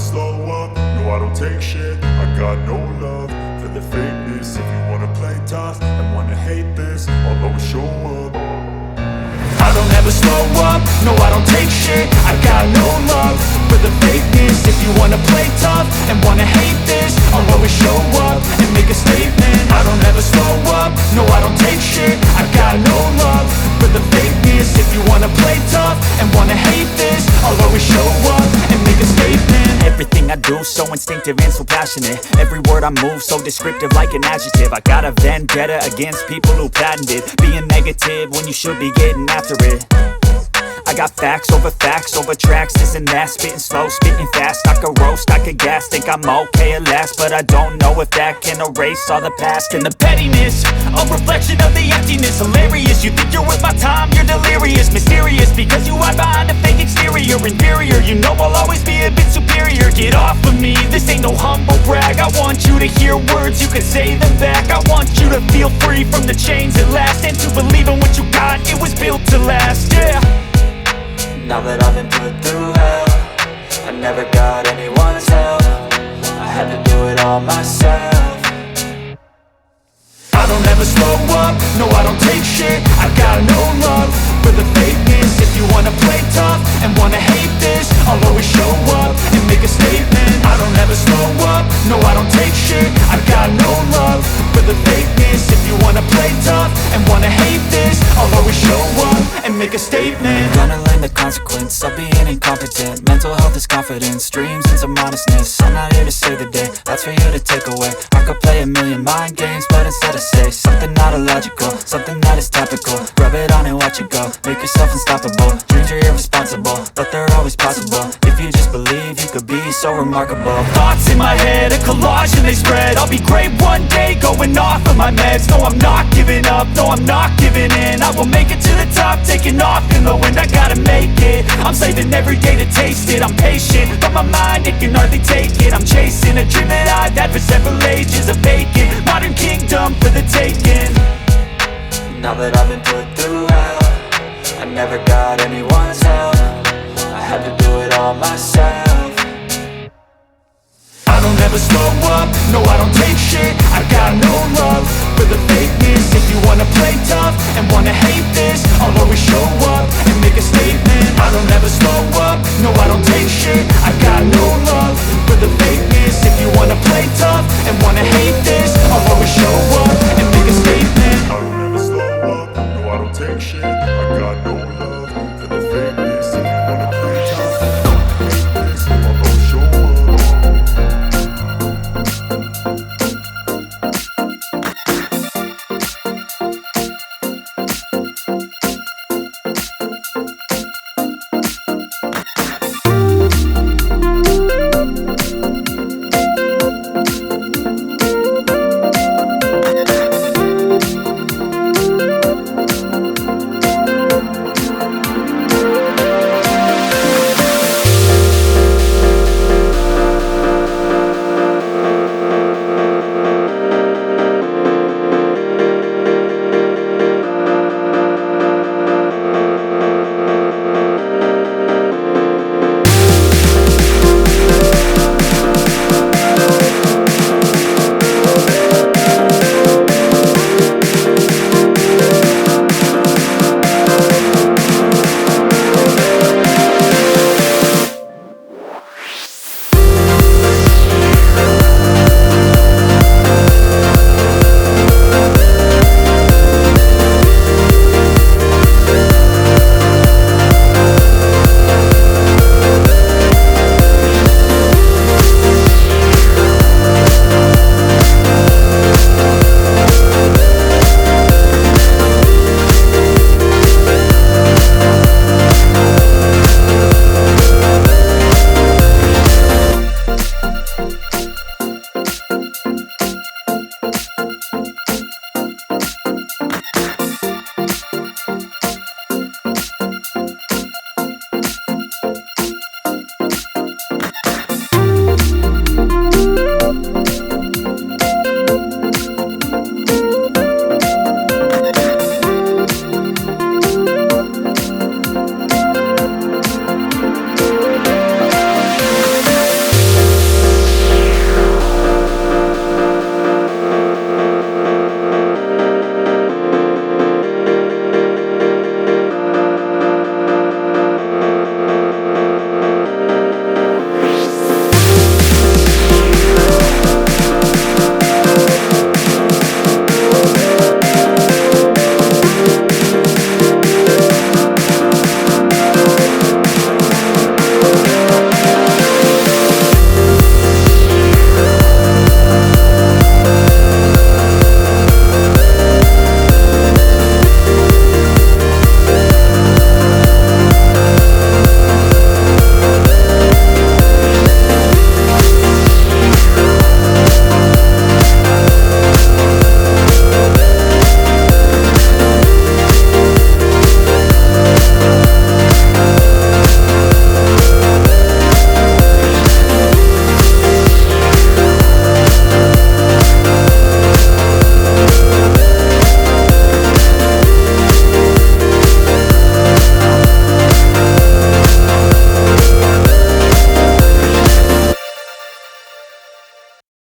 slow up, no I don't take shit. I got no love for the fakeness. If you wanna play tough and wanna hate this, I'll always show up. I don't ever slow up, no I don't take shit. I got no love for the fakeness. If you wanna play tough and wanna hate this, I'll always show up and make a statement. I don't ever slow up, no I don't take shit. I got no love for the fakeness. If you wanna play tough and wanna hate this, I'll always show up and make a statement. Everything I do so instinctive and so passionate. Every word I move so descriptive like an adjective. I got a vendetta against people who patented being negative when you should be getting after it. I got facts over tracks, this and that. Spitting slow, spitting fast, I could roast, I could gas. Think I'm okay at last, but I don't know if that can erase all the past. And the pettiness, a reflection of the emptiness. Hilarious, you think you're worth my time, you're delirious. Mysterious, because you hide behind a fake exterior. Inferior, you know I'll always be a bit superior. Get off of me, this ain't no humble brag. I want you to hear words, you can say them back. I want you to feel free from the chains at last, and to believe in what you got, it was built to last, yeah. Now that I've been put through hell, I never got anyone's help. I had to do it all myself. I don't ever slow up, no I don't take shit. I got no love for the fakeness. If you wanna play tough and wanna hate this, I'll always show up and make a statement. I don't ever slow up, no I don't take shit. I got no love for the fakeness. If you wanna play tough and wanna hate this, I'll always show up and make a statement. Gonna learn the consequence of being incompetent. Mental health is confidence, dreams and some modestness. I'm not here to save the day, that's for you to take away. I could play a million mind games, but instead I say something not illogical, something that is topical. Rub it on and watch it go, make yourself unstoppable. Dreams are irresponsible, but they're always possible. If you just believe, you could be so remarkable. Thoughts in my head, a collage and they spread. I'll be great one day, going off of my meds. No, I'm not giving up, no, I'm not giving in. I will make it to the top, taking off in the wind. I gotta make it, I'm saving every day to taste it. I'm patient, but my mind, it can hardly take it. I'm chasing a dream that I've had for several ages. A vacant, modern kingdom for the taking. Now that I've been put through hell, I never got anyone's help. I had to do it all myself. I don't ever slow up, no I don't take shit. I got no love for the fakeness. If you wanna play tough and wanna hate this, I'll always show up and make a statement. I don't ever slow up, no I don't take shit. I got no